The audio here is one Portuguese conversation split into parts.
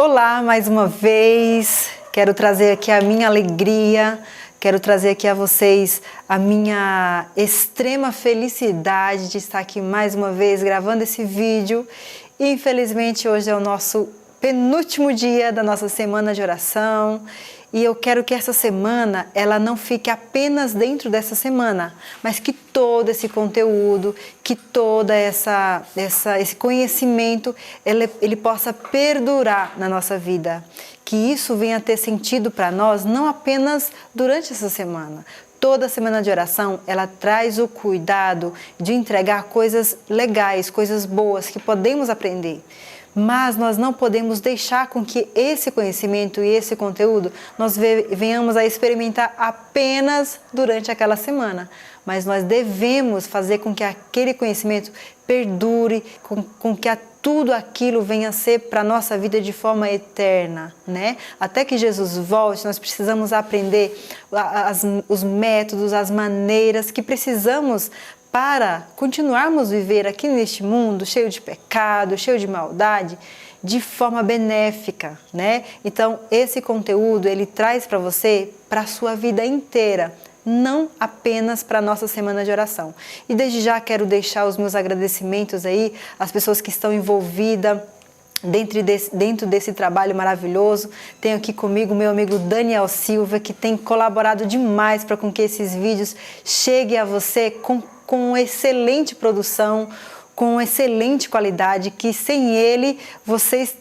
Olá, mais uma vez, quero trazer aqui a minha alegria, quero trazer aqui a vocês a minha extrema felicidade de estar aqui mais uma vez gravando esse vídeo. Infelizmente hoje é o nosso penúltimo dia da nossa semana de oração e eu quero que essa semana ela não fique apenas dentro dessa semana, mas que todo esse conteúdo, que toda esse conhecimento ele possa perdurar na nossa vida, que isso venha a ter sentido para nós não apenas durante essa semana. Toda semana de oração, ela traz o cuidado de entregar coisas legais, coisas boas que podemos aprender. Mas nós não podemos deixar com que esse conhecimento e esse conteúdo nós venhamos a experimentar apenas durante aquela semana. Mas nós devemos fazer com que aquele conhecimento perdure, com que tudo aquilo venha a ser para a nossa vida de forma eterna, né? Até que Jesus volte, nós precisamos aprender os métodos, as maneiras que precisamos para continuarmos a viver aqui neste mundo cheio de pecado, cheio de maldade, de forma benéfica, né? Então, esse conteúdo, ele traz para você, para a sua vida inteira, não apenas para a nossa semana de oração. E desde já quero deixar os meus agradecimentos aí às pessoas que estão envolvidas dentro desse trabalho maravilhoso. Tenho aqui comigo meu amigo Daniel Silva, que tem colaborado demais para que esses vídeos cheguem a você com excelente produção, com excelente qualidade, que sem ele vocês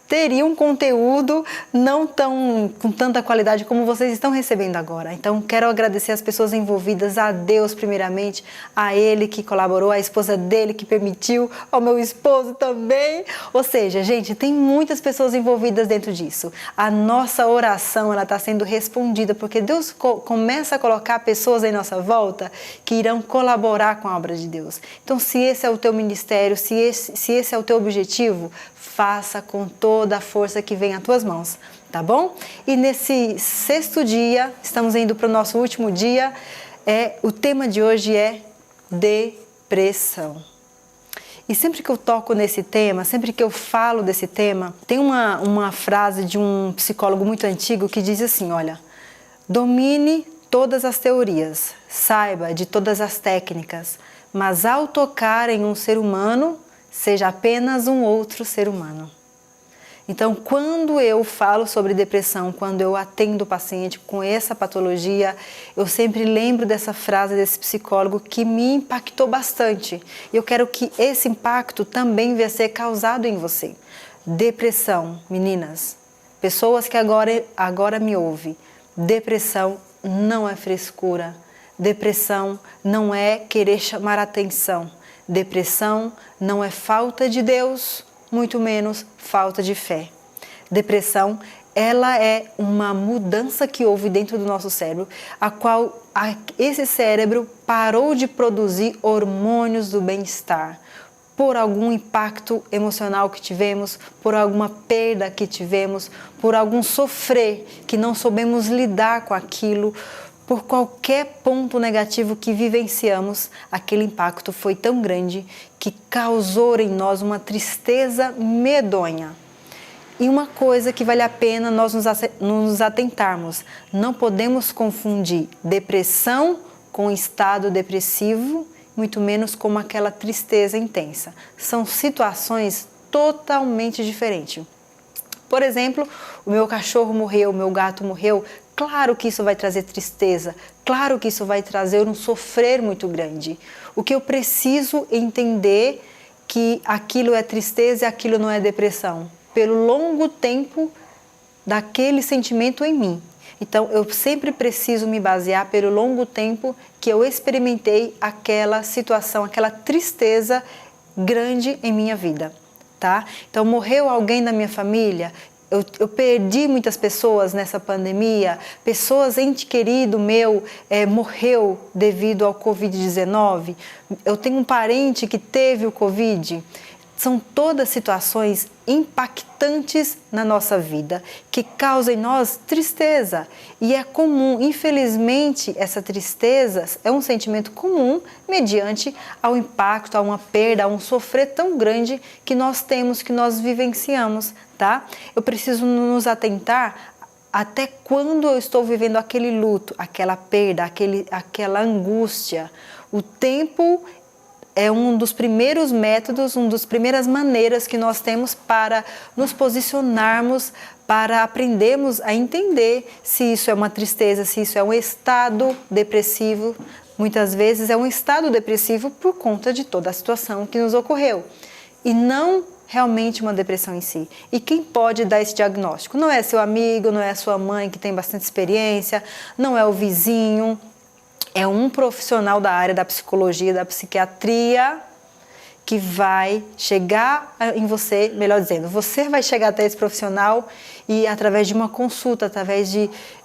teriam um conteúdo não com tanta qualidade como vocês estão recebendo agora. Então, quero agradecer as pessoas envolvidas, a Deus primeiramente, a ele que colaborou, a esposa dele que permitiu, ao meu esposo também. Ou seja, gente, tem muitas pessoas envolvidas dentro disso. A nossa oração, ela está sendo respondida, porque Deus começa a colocar pessoas em nossa volta que irão colaborar com a obra de Deus. Então, se esse é o teu ministério, se esse é o teu objetivo, faça com toda a força que vem às tuas mãos, tá bom? E nesse sexto dia, estamos indo para o nosso último dia, o tema de hoje é depressão. E sempre que eu toco nesse tema, sempre que eu falo desse tema, tem uma frase de um psicólogo muito antigo que diz assim, olha, domine todas as teorias, saiba de todas as técnicas, mas ao tocar em um ser humano, seja apenas um outro ser humano. Então, quando eu falo sobre depressão, quando eu atendo o paciente com essa patologia, eu sempre lembro dessa frase desse psicólogo que me impactou bastante. E eu quero que esse impacto também venha a ser causado em você. Depressão, meninas, pessoas que agora me ouvem, depressão não é frescura, depressão não é querer chamar atenção. Depressão não é falta de Deus, muito menos falta de fé. Depressão, ela é uma mudança que houve dentro do nosso cérebro, a qual esse cérebro parou de produzir hormônios do bem-estar, por algum impacto emocional que tivemos, por alguma perda que tivemos, por algum sofrer que não soubemos lidar com aquilo. Por qualquer ponto negativo que vivenciamos, aquele impacto foi tão grande que causou em nós uma tristeza medonha. E uma coisa que vale a pena nós nos atentarmos, não podemos confundir depressão com estado depressivo, muito menos com aquela tristeza intensa. São situações totalmente diferentes. Por exemplo, o meu cachorro morreu, o meu gato morreu. Claro que isso vai trazer tristeza, claro que isso vai trazer um sofrer muito grande. O que eu preciso entender que aquilo é tristeza e aquilo não é depressão, pelo longo tempo daquele sentimento em mim. Então, eu sempre preciso me basear pelo longo tempo que eu experimentei aquela situação, aquela tristeza grande em minha vida, tá? Então, morreu alguém da minha família. Eu perdi muitas pessoas nessa pandemia, pessoas, ente querido meu morreu devido ao Covid-19. Eu tenho um parente que teve o Covid. São todas situações impactantes na nossa vida, que causam em nós tristeza. E é comum, infelizmente, essa tristeza é um sentimento comum mediante ao impacto, a uma perda, a um sofrer tão grande que nós temos, que nós vivenciamos, tá? Eu preciso nos atentar até quando eu estou vivendo aquele luto, aquela perda, aquela angústia. O tempo é um dos primeiros métodos, uma das primeiras maneiras que nós temos para nos posicionarmos, para aprendermos a entender se isso é uma tristeza, se isso é um estado depressivo. Muitas vezes é um estado depressivo por conta de toda a situação que nos ocorreu. E não realmente uma depressão em si. E quem pode dar esse diagnóstico? Não é seu amigo, não é a sua mãe que tem bastante experiência, não é o vizinho. É um profissional da área da psicologia, da psiquiatria, que vai chegar em você, melhor dizendo, você vai chegar até esse profissional e através de uma consulta, através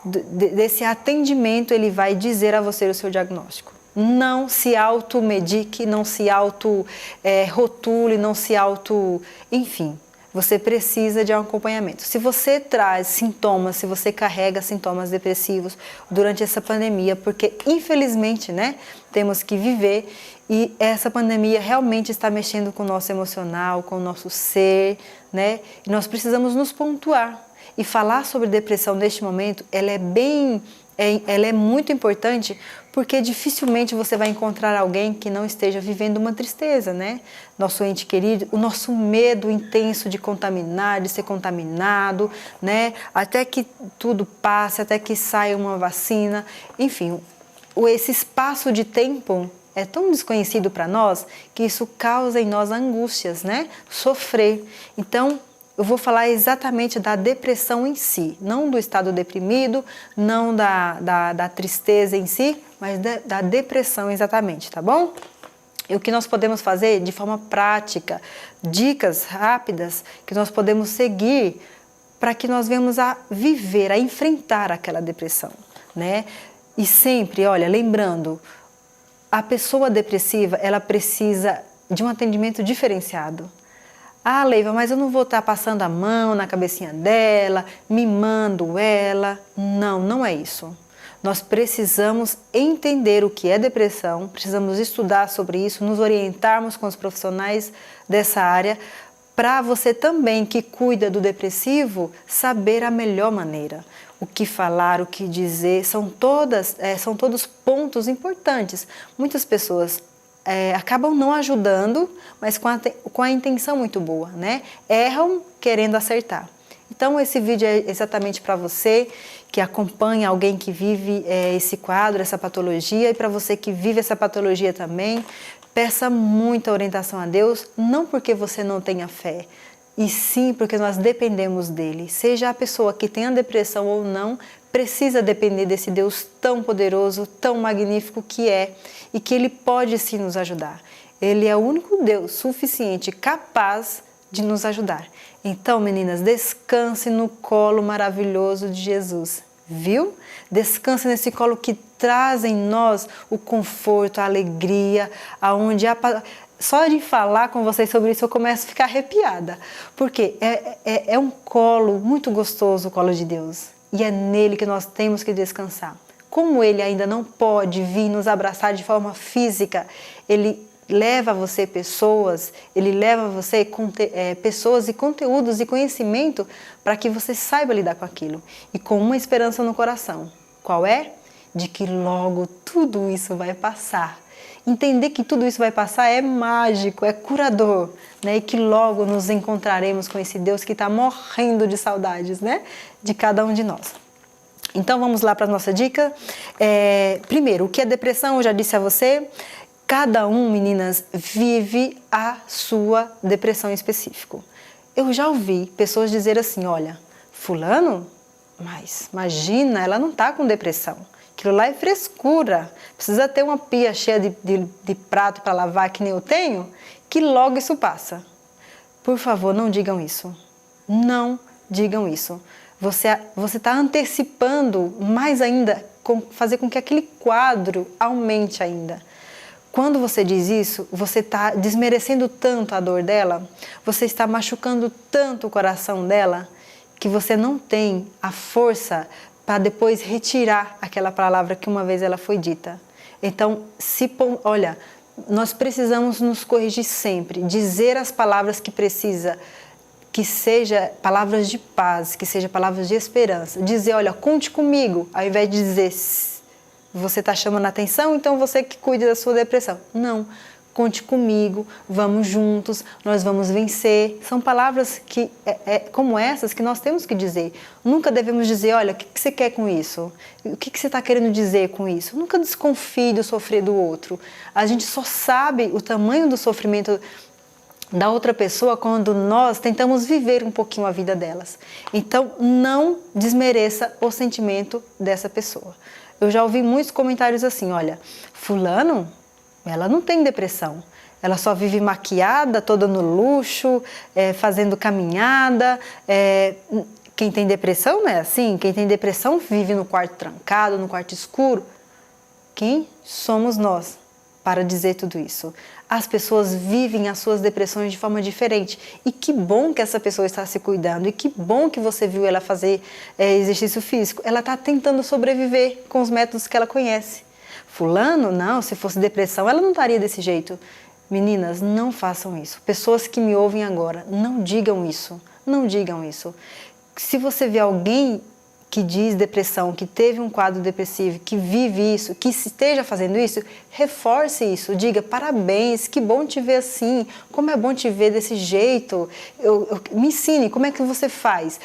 desse atendimento, ele vai dizer a você o seu diagnóstico. Não se automedique, não se auto-rotule, não se auto... Enfim, você precisa de um acompanhamento. Se você traz sintomas, se você carrega sintomas depressivos durante essa pandemia, porque infelizmente, né, temos que viver e essa pandemia realmente está mexendo com o nosso emocional, com o nosso ser, né? E nós precisamos nos pontuar. E falar sobre depressão neste momento, ela é muito importante porque dificilmente você vai encontrar alguém que não esteja vivendo uma tristeza, né? Nosso ente querido, o nosso medo intenso de contaminar, de ser contaminado, né? Até que tudo passe, até que saia uma vacina, enfim, esse espaço de tempo é tão desconhecido para nós que isso causa em nós angústias, né? Sofrer. Então, eu vou falar exatamente da depressão em si, não do estado deprimido, não da tristeza em si, mas da depressão exatamente, tá bom? E o que nós podemos fazer de forma prática, dicas rápidas que nós podemos seguir para que nós venhamos a viver, a enfrentar aquela depressão, né? E sempre, olha, lembrando, a pessoa depressiva, ela precisa de um atendimento diferenciado. Ah, Leiva, mas eu não vou estar passando a mão na cabecinha dela, mimando ela. Não, não é isso. Nós precisamos entender o que é depressão, precisamos estudar sobre isso, nos orientarmos com os profissionais dessa área, para você também que cuida do depressivo, saber a melhor maneira. O que falar, o que dizer, são todos pontos importantes. Muitas pessoas acabam não ajudando, mas com a intenção muito boa, né? Erram querendo acertar. Então esse vídeo é exatamente para você que acompanha alguém que vive esse quadro, essa patologia, e para você que vive essa patologia também, peça muita orientação a Deus, não porque você não tenha fé, e sim porque nós dependemos dele. Seja a pessoa que tenha depressão ou não, precisa depender desse Deus tão poderoso, tão magnífico que é, e que ele pode sim nos ajudar. Ele é o único Deus suficiente, capaz de nos ajudar. Então, meninas, descanse no colo maravilhoso de Jesus, viu? Descanse nesse colo que traz em nós o conforto, a alegria, aonde só de falar com vocês sobre isso eu começo a ficar arrepiada, porque é um colo muito gostoso, o colo de Deus, e é nele que nós temos que descansar. Como ele ainda não pode vir nos abraçar de forma física, ele leva a você pessoas, ele leva a você pessoas e conteúdos e conhecimento para que você saiba lidar com aquilo. E com uma esperança no coração. Qual é? De que logo tudo isso vai passar. Entender que tudo isso vai passar é mágico, é curador, né? E que logo nos encontraremos com esse Deus que está morrendo de saudades, né? De cada um de nós. Então vamos lá para a nossa dica. Primeiro, o que é depressão? Eu já disse a você. Cada um, meninas, vive a sua depressão em específico. Eu já ouvi pessoas dizer assim, olha, fulano, mas imagina, ela não está com depressão. Aquilo lá é frescura. Precisa ter uma pia cheia de prato para lavar que nem eu tenho, que logo isso passa. Por favor, não digam isso. Não digam isso. Você está antecipando mais ainda, fazer com que aquele quadro aumente ainda. quando você diz isso, você está desmerecendo tanto a dor dela, você está machucando tanto o coração dela, que você não tem a força para depois retirar aquela palavra que uma vez ela foi dita. Então, olha, nós precisamos nos corrigir sempre, dizer as palavras que precisa, que seja palavras de paz, que seja palavras de esperança. Dizer, olha, conte comigo, ao invés de dizer, você está chamando a atenção, então você que cuide da sua depressão. Não, conte comigo, vamos juntos, nós vamos vencer. São palavras que, como essas que nós temos que dizer. Nunca devemos dizer, olha, o que você quer com isso? O que você está querendo dizer com isso? Nunca desconfie do sofrer do outro. A gente só sabe o tamanho do sofrimento da outra pessoa quando nós tentamos viver um pouquinho a vida delas. Então, não desmereça o sentimento dessa pessoa. Eu já ouvi muitos comentários assim, olha, fulano, ela não tem depressão, ela só vive maquiada, toda no luxo, fazendo caminhada. Quem tem depressão não é assim, quem tem depressão vive no quarto trancado, no quarto escuro. Quem somos nós para dizer tudo isso? As pessoas vivem as suas depressões de forma diferente. E que bom que essa pessoa está se cuidando. E que bom que você viu ela fazer exercício físico. Ela está tentando sobreviver com os métodos que ela conhece. Fulano, não, se fosse depressão, ela não estaria desse jeito. Meninas, não façam isso. Pessoas que me ouvem agora, não digam isso. Não digam isso. Se você vê alguém que diz depressão, que teve um quadro depressivo, que vive isso, que esteja fazendo isso, reforce isso, diga parabéns, que bom te ver assim, como é bom te ver desse jeito, me ensine como é que você faz,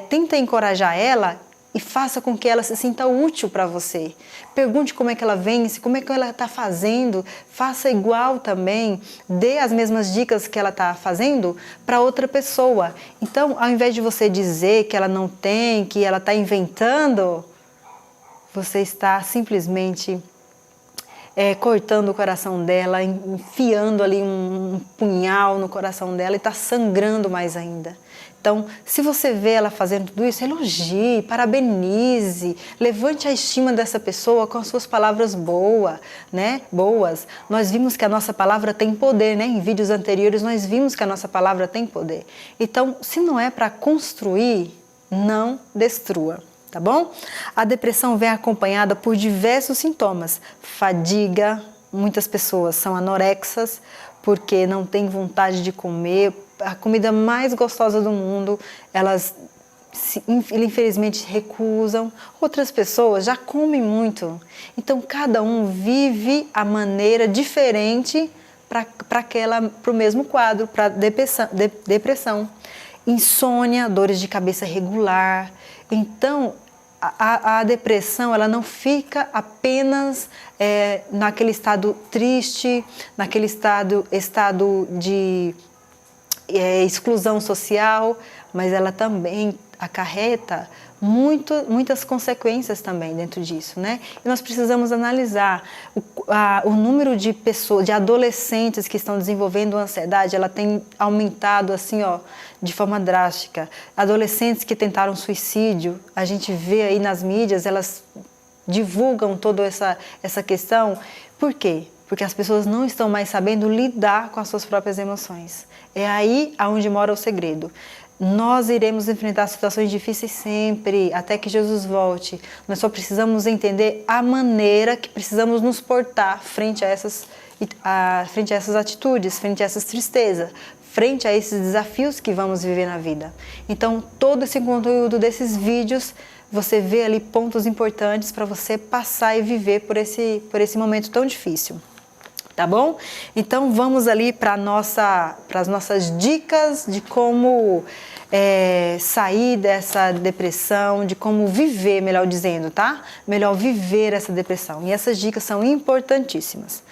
tenta encorajar ela e faça com que ela se sinta útil para você. Pergunte como é que ela vence, como é que ela está fazendo, faça igual também, dê as mesmas dicas que ela está fazendo para outra pessoa. Então, ao invés de você dizer que ela não tem, que ela está inventando, você está simplesmente cortando o coração dela, enfiando ali um punhal no coração dela e está sangrando mais ainda. Então, se você vê ela fazendo tudo isso, elogie, parabenize, levante a estima dessa pessoa com as suas palavras boas. Nós vimos que a nossa palavra tem poder, né? Em vídeos anteriores nós vimos que a nossa palavra tem poder. Então, se não é para construir, não destrua. Tá bom? A depressão vem acompanhada por diversos sintomas. Fadiga, muitas pessoas são anorexas porque não têm vontade de comer a comida mais gostosa do mundo, elas infelizmente recusam. Outras pessoas já comem muito. Então cada um vive a maneira diferente para o mesmo quadro, para depressão. Insônia, dores de cabeça regular. Então, a depressão ela não fica apenas naquele estado triste, naquele estado de exclusão social, mas ela também acarreta muitas consequências também dentro disso, né? E nós precisamos analisar o número de pessoas, de adolescentes que estão desenvolvendo ansiedade, ela tem aumentado assim, de forma drástica. Adolescentes que tentaram suicídio, a gente vê aí nas mídias, elas divulgam toda essa questão. Por quê? Porque as pessoas não estão mais sabendo lidar com as suas próprias emoções. É aí onde mora o segredo. Nós iremos enfrentar situações difíceis sempre, até que Jesus volte. Nós só precisamos entender a maneira que precisamos nos portar frente a essas atitudes, frente a essas tristezas, frente a esses desafios que vamos viver na vida. Então, todo esse conteúdo desses vídeos, você vê ali pontos importantes para você passar e viver por esse momento tão difícil. Tá bom? Então vamos ali para as nossas dicas de como sair dessa depressão, de como viver, melhor dizendo, tá? Melhor viver essa depressão. E essas dicas são importantíssimas.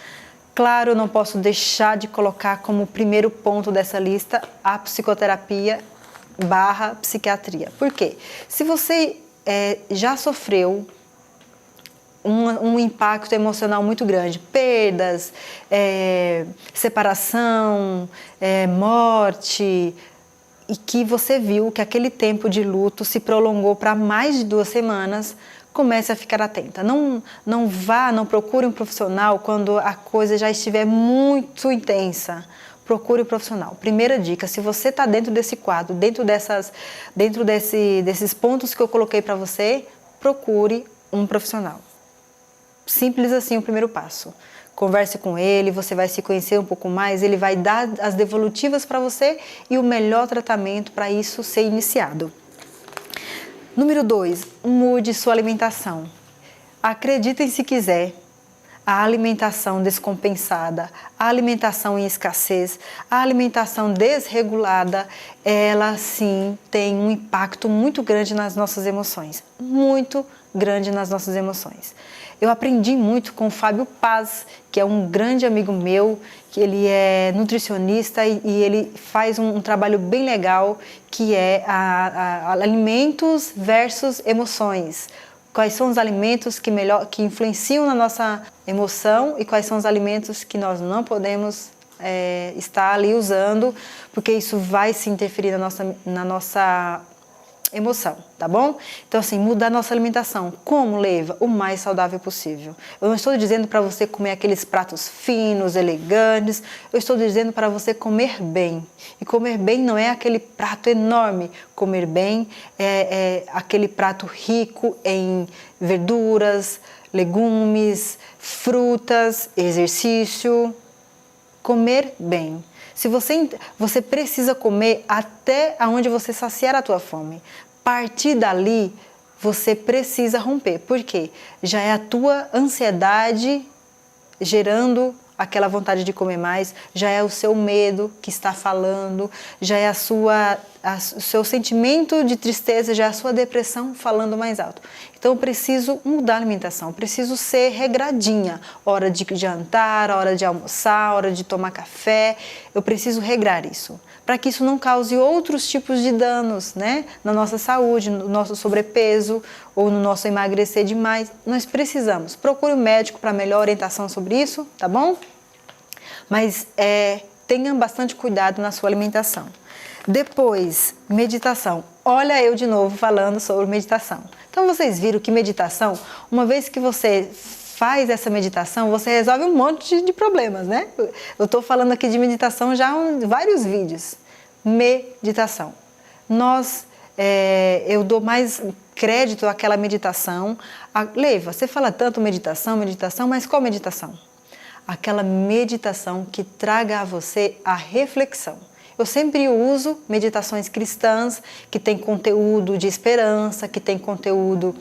Claro, eu não posso deixar de colocar como primeiro ponto dessa lista a psicoterapia / psiquiatria. Por quê? Se você já sofreu um impacto emocional muito grande, perdas, separação, morte, e que você viu que aquele tempo de luto se prolongou para mais de 2 semanas, comece a ficar atenta. Não procure um profissional quando a coisa já estiver muito intensa. Procure um profissional. Primeira dica, se você está dentro desse quadro, dentro desses pontos que eu coloquei para você, procure um profissional. Simples assim o primeiro passo. Converse com ele, você vai se conhecer um pouco mais, ele vai dar as devolutivas para você e o melhor tratamento para isso ser iniciado. Número 2, mude sua alimentação. Acreditem se quiser, a alimentação descompensada, a alimentação em escassez, a alimentação desregulada, ela sim tem um impacto muito grande nas nossas emoções. Muito grande nas nossas emoções. Eu aprendi muito com o Fábio Paz, que é um grande amigo meu, que ele é nutricionista e ele faz um trabalho bem legal, que é alimentos versus emoções. Quais são os alimentos que influenciam na nossa emoção e quais são os alimentos que nós não podemos estar ali usando, porque isso vai se interferir na nossa emoção, tá bom? Então assim, mudar nossa alimentação. Como, Leiva? O mais saudável possível. Eu não estou dizendo para você comer aqueles pratos finos, elegantes, eu estou dizendo para você comer bem. E comer bem não é aquele prato enorme. Comer bem é aquele prato rico em verduras, legumes, frutas, exercício. Comer bem. Se você precisa comer até onde você saciar a tua fome. Partir dali, você precisa romper. Por quê? Já é a tua ansiedade gerando aquela vontade de comer mais, já é o seu medo que está falando, já é o seu sentimento de tristeza, já é a sua depressão falando mais alto. Então eu preciso mudar a alimentação, preciso ser regradinha, hora de jantar, hora de almoçar, hora de tomar café, eu preciso regrar isso, para que isso não cause outros tipos de danos, né? Na nossa saúde, no nosso sobrepeso ou no nosso emagrecer demais. Nós precisamos. Procure um médico para melhor orientação sobre isso, tá bom? Mas tenha bastante cuidado na sua alimentação. Depois, meditação. Olha eu de novo falando sobre meditação. Então vocês viram que meditação, uma vez que você faz essa meditação, você resolve um monte de problemas, né? Eu estou falando aqui de meditação já em vários vídeos. Meditação. Eu dou mais crédito àquela meditação. Leiva, você fala tanto meditação, mas qual meditação? Aquela meditação que traga a você a reflexão. Eu sempre uso meditações cristãs que tem conteúdo de esperança, que tem conteúdo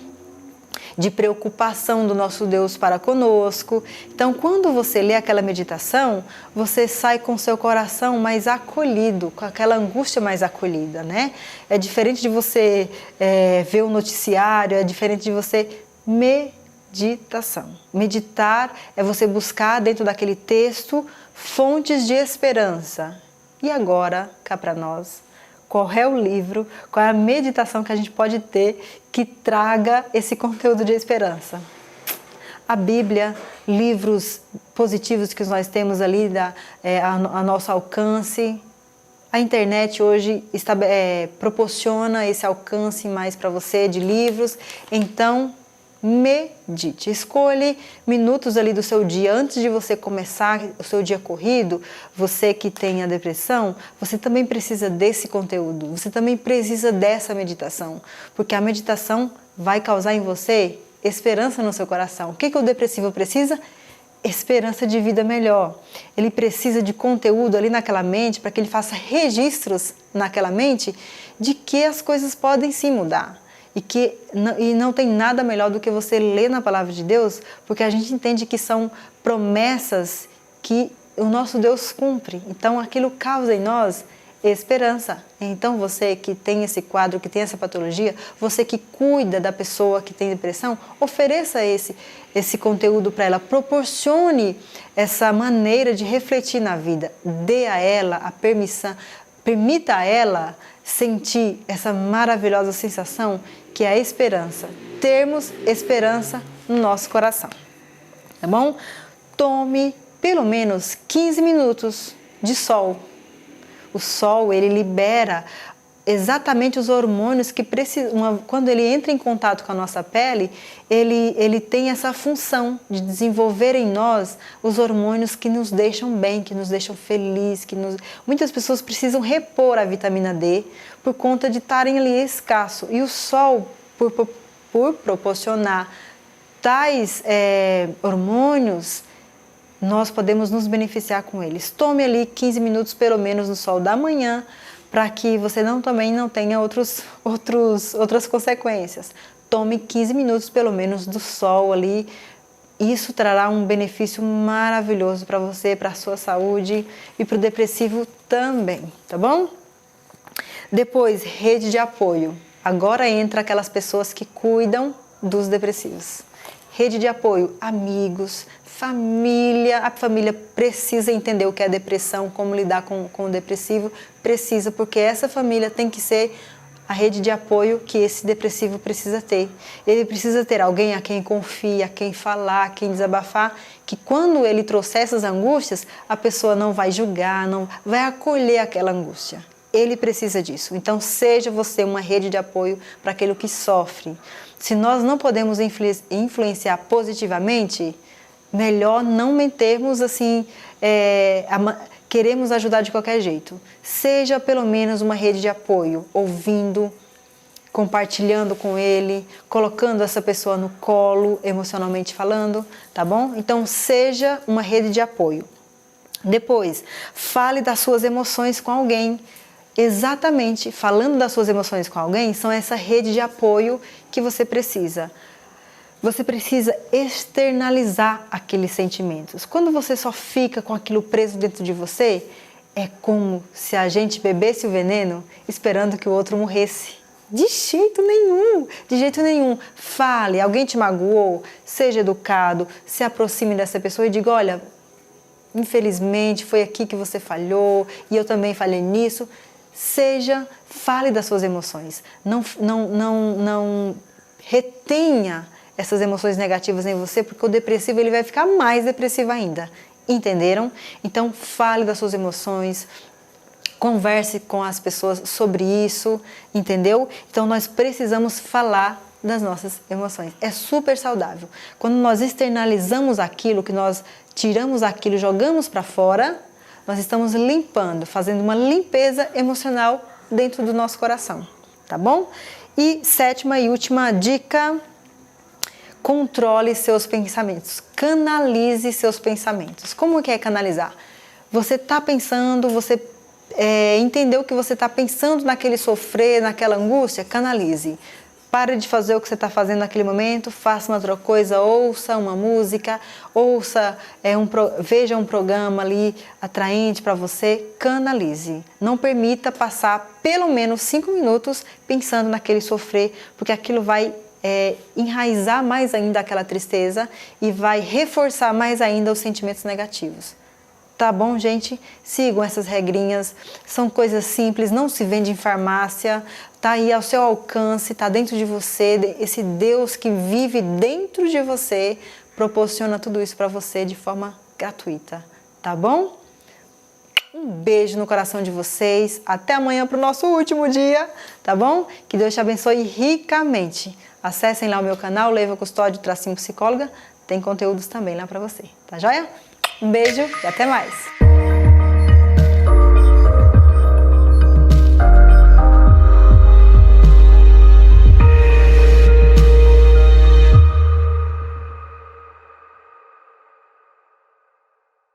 de preocupação do nosso Deus para conosco. Então, quando você lê aquela meditação, você sai com seu coração mais acolhido, com aquela angústia mais acolhida, né? É diferente de você ver o noticiário, é diferente de você meditação. Meditar é você buscar dentro daquele texto fontes de esperança. E agora, cá para nós, qual é o livro, qual é a meditação que a gente pode ter que traga esse conteúdo de esperança? A Bíblia, livros positivos que nós temos ali a nosso alcance. A internet hoje proporciona esse alcance mais para você de livros. Então, medite, escolhe minutos ali do seu dia antes de você começar o seu dia corrido. Você que tem a depressão, você também precisa desse conteúdo, você também precisa dessa meditação, porque a meditação vai causar em você esperança no seu coração. O que o depressivo precisa? Esperança de vida melhor. Ele precisa de conteúdo ali naquela mente para que ele faça registros naquela mente de que as coisas podem sim mudar. E não tem nada melhor do que você ler na palavra de Deus, porque a gente entende que são promessas que o nosso Deus cumpre. Então aquilo causa em nós esperança. Então você que tem esse quadro, que tem essa patologia, você que cuida da pessoa que tem depressão, ofereça esse conteúdo para ela, proporcione essa maneira de refletir na vida, dê a ela a permissão, permita a ela sentir essa maravilhosa sensação que é a esperança. Termos esperança no nosso coração. Tá bom? Tome pelo menos 15 minutos de sol. O sol, ele libera exatamente os hormônios que precisam. Quando ele entra em contato com a nossa pele, ele tem essa função de desenvolver em nós os hormônios que nos deixam bem, que nos deixam felizes. Muitas pessoas precisam repor a vitamina D por conta de estarem ali escasso. E o sol, por proporcionar tais hormônios, nós podemos nos beneficiar com eles. Tome ali 15 minutos pelo menos no sol da manhã, para que você também não tenha outras consequências. Tome 15 minutos pelo menos do sol ali. Isso trará um benefício maravilhoso para você, para a sua saúde e para o depressivo também, tá bom? Depois, rede de apoio. Agora entra aquelas pessoas que cuidam dos depressivos. Rede de apoio, amigos, família. A família precisa entender o que é depressão, como lidar com o depressivo. Precisa, porque essa família tem que ser a rede de apoio que esse depressivo precisa ter. Ele precisa ter alguém a quem confia, a quem falar, a quem desabafar, que quando ele trouxer essas angústias, a pessoa não vai julgar, não vai acolher aquela angústia. Ele precisa disso. Então, seja você uma rede de apoio para aquele que sofre. Se nós não podemos influenciar positivamente, melhor não metermos assim, queremos ajudar de qualquer jeito. Seja pelo menos uma rede de apoio, ouvindo, compartilhando com ele, colocando essa pessoa no colo, emocionalmente falando, tá bom? Então, seja uma rede de apoio. Depois, fale das suas emoções com alguém. Exatamente, falando das suas emoções com alguém, são essa rede de apoio que você precisa. Você precisa externalizar aqueles sentimentos. Quando você só fica com aquilo preso dentro de você, é como se a gente bebesse o veneno esperando que o outro morresse. De jeito nenhum, de jeito nenhum. Fale, alguém te magoou, seja educado, se aproxime dessa pessoa e diga, olha, infelizmente foi aqui que você falhou e eu também falhei nisso. Fale das suas emoções. Não retenha essas emoções negativas em você, porque o depressivo ele vai ficar mais depressivo ainda. Entenderam? Então, fale das suas emoções, converse com as pessoas sobre isso, entendeu? Então, nós precisamos falar das nossas emoções. É super saudável. Quando nós externalizamos aquilo, que nós tiramos aquilo, jogamos para fora, nós estamos limpando, fazendo uma limpeza emocional dentro do nosso coração, tá bom? E sétima e última dica, controle seus pensamentos, canalize seus pensamentos. Como que é canalizar? Você está pensando, você entendeu que você está pensando naquele sofrer, naquela angústia, canalize. Pare de fazer o que você está fazendo naquele momento, faça uma outra coisa, ouça uma música, veja um programa ali atraente para você, canalize. Não permita passar pelo menos 5 minutos pensando naquele sofrer, porque aquilo vai enraizar mais ainda aquela tristeza e vai reforçar mais ainda os sentimentos negativos. Tá bom, gente? Sigam essas regrinhas, são coisas simples, não se vende em farmácia, tá aí ao seu alcance, tá dentro de você, esse Deus que vive dentro de você proporciona tudo isso para você de forma gratuita, tá bom? Um beijo no coração de vocês, até amanhã para o nosso último dia, tá bom? Que Deus te abençoe ricamente. Acessem lá o meu canal, Leyva Custódio _psicóloga, tem conteúdos também lá para você, tá joia? Um beijo e até mais!